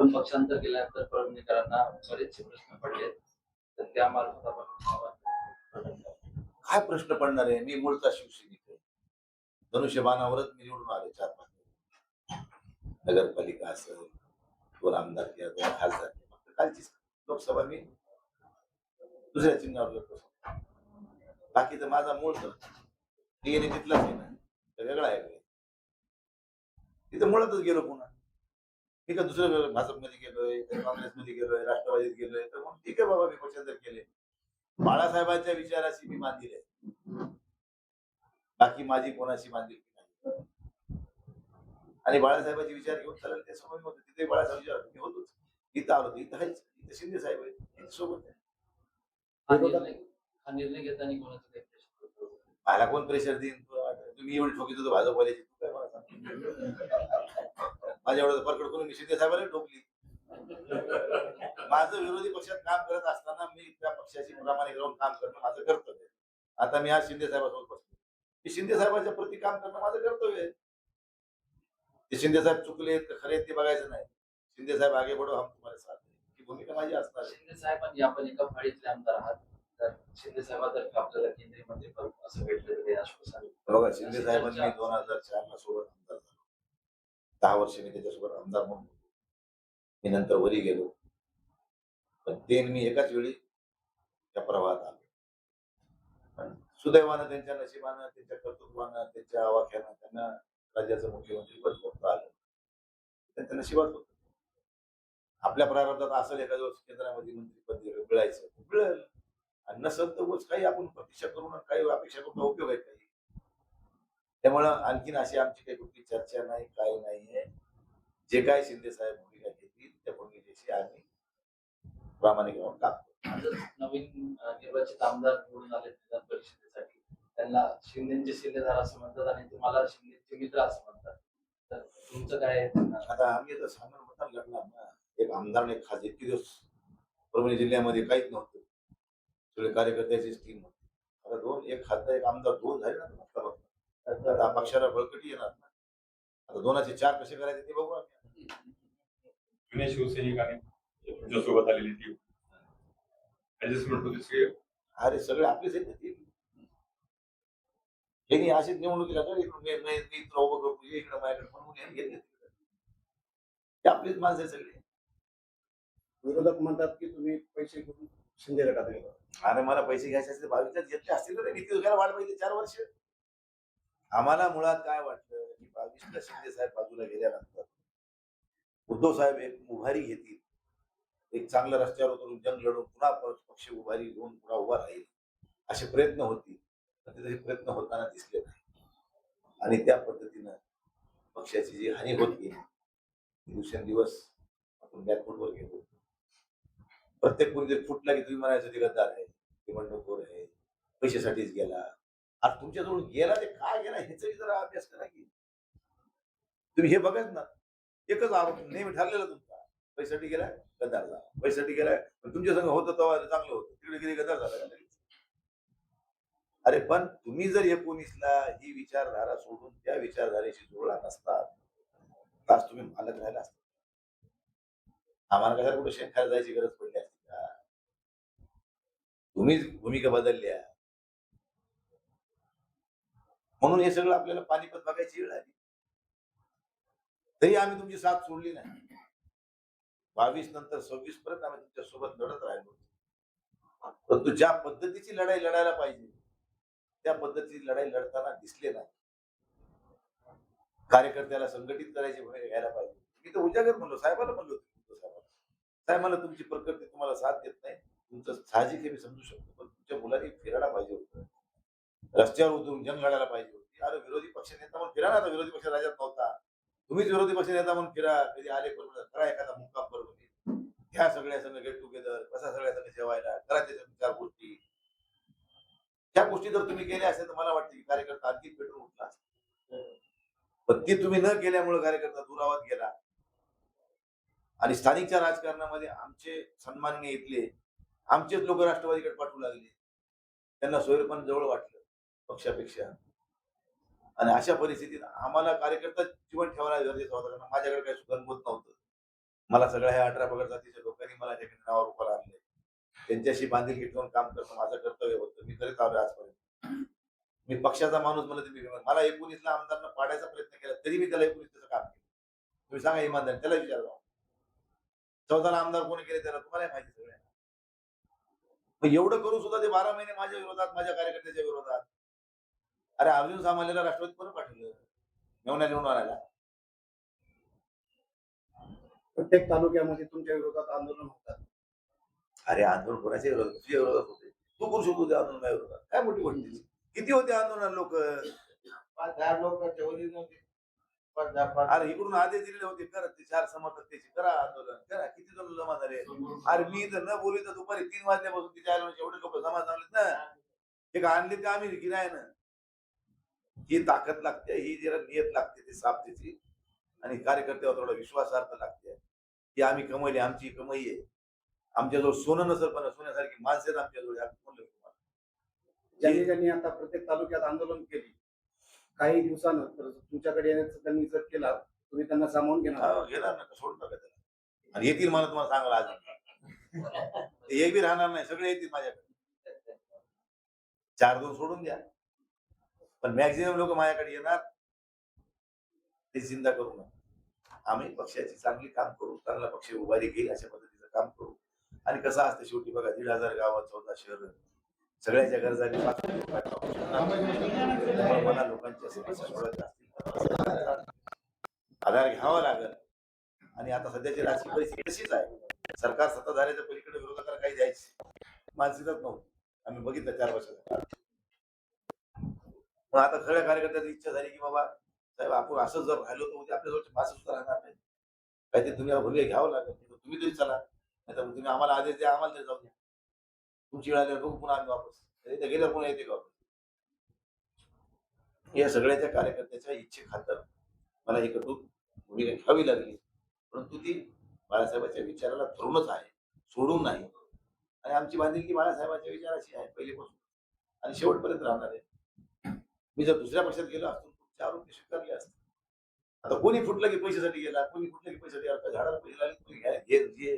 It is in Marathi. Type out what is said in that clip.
आपण पक्षांतर केल्यानंतर परभणीकरांना बरेचसे प्रश्न पडले, तर त्यामार्फत आपण काय प्रश्न पडणार आहे? मी मूळचा शिवसैनिक आहे. धनुष्यबाणावरच मी निवडून आले 4-5 नगरपालिका असेल, 2 आमदारकी, 2 खासदार. फक्त कालची लोकसभा मी दुसऱ्या चिन्हावर लढतो. बाकी तर माझा मूळ तर डीएनए तिथलाच आहे ना, तर वेगळा आहे काय? तिथं मुळातच गेलो पुन्हा. मी का दुसऱ्या भाजपमध्ये गेलोय, काँग्रेसमध्ये गेलोय, राष्ट्रवादीत गेलोय, तर मग ठीक आहे बाबा, मी पक्षांतर केले. बाळासाहेबांच्या विचाराशी मी बांधील आहे. बाकी माझी कोणाशी बांधिलकी नाही. आणि बाळासाहेबांचे विचार घेऊन चालेल ते समज होते. तिथे बाळासाहेब विचार मी होतोच. इथं आलो तर इथं आहेच. इथं शिंदे साहेब आहेत. सोबत आहे. हा निर्णय घेताना कोणाचं काही प्रश्न होतो? मला कोण प्रेशर देईन? तुम्ही एवढी ठोकी होतो भाजपवाल्याची, तू काय मला सांग? माझ्या एवढं परकड करून मी शिंदे साहेबांना ठोकली. माझं विरोधी पक्षात काम करत असताना मी त्या पक्षाची प्रामाणिक राहून काम करणं माझं कर्तव्य आहे. आता मी आज शिंदे साहेबांसोबत बसलो. की शिंदे साहेबांच्या प्रती काम करणं माझं कर्तव्य आहे. ते शिंदे साहेब चुकले तर खरे ते बघायचं नाही. शिंदे साहेब आगे बढो, हम तुम्हारे साथ हैं. ही भूमिका माझी असणार आहे. शिंदे साहेबांनी आपण एका फळीतले आमदार आहात, तर शिंदे साहेबांतर्फे आपल्याला केंद्रीय मंत्रिपद असं भेटलं तरी आश्वासन बघा, शिंदे साहेबांनी 2004 ला सोबत आमदार झालो. 10 वर्ष मी त्याच्यासोबत आमदार म्हणून होतो. मी नंतर वरी गेलो. पण ते मी एकाच वेळी त्या प्रवाहात आलो. पण सुदैवानं, त्यांच्या नशिबानं, त्यांच्या कर्तृत्वानं, त्यांच्या आवाक्यानं त्यांना राज्याचं मुख्यमंत्री पद बघता आलं. त्यांच्या नशिबात होतं. आपल्या प्रारब्धात असेल एखाद्या वेळेस केंद्रामध्ये मंत्रीपद मिळायचं, मिळेल. आणि नसेल तर उगाच काही आपण प्रतीक्षा करून आणि काही अपेक्षा करून उपयोग आहे काही. त्यामुळं आणखीन अशी आमची काही कुठली चर्चा नाही, काही नाहीये. जे काय शिंदे साहेब भूमिका घेतील त्या भूमिकेशी आम्ही प्रामाणिक राहून काम करू. आज नवीन निर्वाचित आमदार निवडून आले विधान परिषदेसाठी, त्यांना शिंदेचे शिलेदार असं म्हणतात आणि तुम्हाला शिंदेचे मित्र असं म्हणतात. तर तुमचं काय आहे त्यांना? आता आम्ही आता सामान मतान लढणार ना. एक आमदार आणि एक खासदार. इतके दिवस परभणी जिल्ह्यामध्ये काहीच नव्हतं. सगळे कार्यकर्त्याचीच टीम होती. आता एक खासदार एक आमदार 2 झाले ना बघता बघता. आता पक्षाला बळकटी येणार ना. आता 2चे 4 कसे करायचे ते बघू आम्ही. जुन्या शिवसैनिकांनी तुमच्यासोबत आलेली टीम ऍडजस्टमेंट होती. अरे सगळे आपलेच आहेत ना टीम. यांनी अशीच निवडणुकीला मी तुला उभं करतो, ये इकडे माझ्याकडे म्हणून यांनी घेतले तिकडे. ते आपलीच माणसं आहे सगळे. विरोधक म्हणतात की तुम्ही पैसे घेऊन शिंदे गटात गेला. अरे मला पैसे घ्यायचे असतील 22च्याच घेतले असतील तर किती दिवसाला वाढ पाहिजे 4 वर्ष. आम्हाला मुळात काय वाटलं की 22ला शिंदे साहेब बाजूला गेल्यानंतर उद्धव साहेब एक उभारी घेतील, एक चांगलं रस्त्यावर उतरून जंग लढून पुन्हा पक्ष उभारी घेऊन पुन्हा उभा राहील असे प्रयत्न होतील. पण ते तसे प्रयत्न होताना दिसले नाही. आणि त्या पद्धतीनं पक्षाची जी हानी होत गेली, दिवसेंदिवस आपण बॅकफूटवर गेलो. प्रत्येक कोणी फुटला की तुम्ही म्हणायचं ते गद्दार आहे, ते बंडखोर आहे, पैशासाठीच गेला. आता तुमच्याजवळ गेला ते काय गेला ह्याचाही जरा अभ्यास करा की. तुम्ही हे बघाच ना, एकच आरोप नेहमी ठरलेला तुमचा, पैशासाठी गेलाय गद्दार झाला, पैशासाठी गेलाय. पण तुमच्या संग होतं तेव्हा चांगलं होतं, तिकडे गेले गद्दार झाला का? अरे पण तुम्ही जर 19ला ही विचारधारा सोडून त्या विचारधारेशी जुळला नसतात, आज तुम्ही मालक राहिला असता. आम्हाला कशाला कुठे शेण खायला जायची गरज पडली असती का? तुम्हीच भूमिका बदलल्या म्हणून हे सगळं आपल्याला पानिपत बघायची वेळ आली. तरी आम्ही तुमची साथ सोडली नाही. 22 नंतर 26 पर्यंत आम्ही तुमच्या सोबत लढत राहिलो. परंतु ज्या पद्धतीची लढाई लढायला पाहिजे त्या पद्धतीची लढाई लढताना दिसले नाही. कार्यकर्त्याला संघटित करायची भूमिका घ्यायला पाहिजे. मी तर उजागर म्हणलो, साहेबांना म्हणलो साहेब मला तुमची प्रकृती तुम्हाला साथ देत नाही. तुमचं साहजिक हे मी समजू शकतो, पण तुमच्या मुलांनी फिरायला पाहिजे होतं. रस्त्यावर उतरून जंग लढायला पाहिजे होती. अरे विरोधी पक्ष नेता म्हणून फिरा ना. आता विरोधी पक्ष राज्यात नव्हता, तुम्हीच विरोधी पक्ष नेता म्हणून फिरा. कधी आले करून करा एखादा मुक्काम करून ह्या सगळ्या संघ गेट टुगेदर, कसा सगळ्या संघ जेवायला करा. त्याच्या 4 गोष्टी, त्या गोष्टी जर तुम्ही केल्या असेल तर मला वाटतं की कार्यकर्ता आणखी पेटून उठला असता. पण ती तुम्ही न केल्यामुळे कार्यकर्ता दुरावत गेला. आणि स्थानिकच्या राजकारणामध्ये आमचे सन्माननीय इथले आमचेच लोक राष्ट्रवादीकडे पाठवू लागले. त्यांना सोयरपण जवळ वाटलं पक्षापेक्षा. आणि अशा परिस्थितीत आम्हाला कार्यकर्ता जीवन ठेवायला गरजेचं होतं, कारण माझ्याकडे काही सुगंध होत नव्हतं. मला सगळ्या ह्या 18 पगड जातीच्या लोकांनी मला त्या नावावर रुपाला आणले. त्यांच्याशी बांधिलकी ठेवून काम करणं माझं कर्तव्य होतं. मी करीत आलोय आजपर्यंत. मी पक्षाचा माणूस मला मला 19ला आमदारांना पाडायचा प्रयत्न केला तरी मी त्याला 19 काम केलं. तुम्ही सांगा इमानदार त्याला विचारा. 14ला आमदार कोणी केले त्याला तुम्हाला माहिती सगळ्यांना. मग एवढं करून सुद्धा ते 12 महिने माझ्या विरोधात, माझ्या कार्यकर्त्याच्या विरोधात. अरे अर्जुन सामान्याला राष्ट्रवादी कोण पाठवलं मेवण्या निवडून आणायला? प्रत्येक तालुक्यामध्ये तुमच्या विरोधात आंदोलन होतात. अरे आंदोलन कोणाच्या विरोधात? तुझ्या विरोधात होते. तू करू शकतो ते आंदोलन माझ्या विरोधात. काय मोठी गोष्ट आहे? किती होते आंदोलन लोक? 5-10 लोक ठेवली नव्हती. 5-10 अरे इकडून आदेश दिलेले होते करत ते 4 समर्थक त्याचे करा आंदोलन करा. किती जण जमा झाले? अरे मी तर न बोलू तर दुपारी 3 वाजल्यापासून तिच्या आयला एवढे लोक जमा झालेत ना. हे का आणले का आम्ही गिरायनं? ही ताकद लागते, ही जरा नियत लागते ती साफ त्याची आणि कार्यकर्त्यावर थोडा विश्वासार्थ लागते. ती आम्ही कमवली, आमची कमाई आहे. आमच्याजवळ सोनं नसेल पण सोन्यासारखी माणसं आहेत आमच्याजवळ. ज्यांनी ज्यांनी आता प्रत्येक तालुक्यात आंदोलन केली काही दिवसानंतर तुमच्याकडे येण्याचा त्यांनी जर केला तुम्ही त्यांना सामावून घेणार. घेणार ना सोडून टाका त्याला. आणि येतील मला तुम्हाला सांगायला आज एक बी राहणार नाही, सगळे येतील माझ्याकडे. 4-2 सोडून द्या पण मॅक्झिमम लोक माझ्याकडे येणार. ते चिंता करू नका. आम्ही पक्षाची चांगली काम करू, चांगला पक्ष उभारी घेईल अशा पद्धतीचं काम करू. आणि कसं असतं शेवटी बघा 1,500 गावात 14 शहर सगळ्याच्या गरजा मला लोकांच्या समस्या सोडवायच्या असतील आधार घ्यावा लागेल. आणि आता सध्याची राजकीय परिस्थिती तशीच आहे. सरकार सत्ताधाऱ्याच्या पलीकडे विरोधकाला काही द्यायची मानसिकच नव्हती. आम्ही बघितलं 4 वर्षाचा. मग आता खऱ्या कार्यकर्त्याची इच्छा झाली की बाबा साहेब आपण असं जर राहिलो तर उद्या आपल्याजवळचे 5 सुद्धा राहणार नाही. काहीतरी तुम्ही भूमिका घ्यावं लागेल. तुम्ही तरी चला नाही तर तुम्ही आम्हाला आदेश द्या, आम्हाला तरी जाऊ द्या. तुमची वेळ आल्यावर बघू पुन्हा आम्ही वापस गेल्यावर पुन्हा येते का वापस. या सगळ्याच्या कार्यकर्त्याच्या इच्छेखातर मला ही कठोर भूमिका घ्यावी लागली. परंतु ती बाळासाहेबांच्या विचाराला धरूनच आहे, सोडून नाही. आणि आमची बांधिलकी बाळासाहेबांच्या विचाराची आहे पहिलेपासून आणि शेवटपर्यंत राहणार आहे. मी जर दुसऱ्या पक्षात गेलो असतो तुमचे आरोप स्वीकारले असते. आता कोणी फुटलं की पैशासाठी गेला, कोणी फुटलं की पैशासाठी झाडाला पैसे लागले,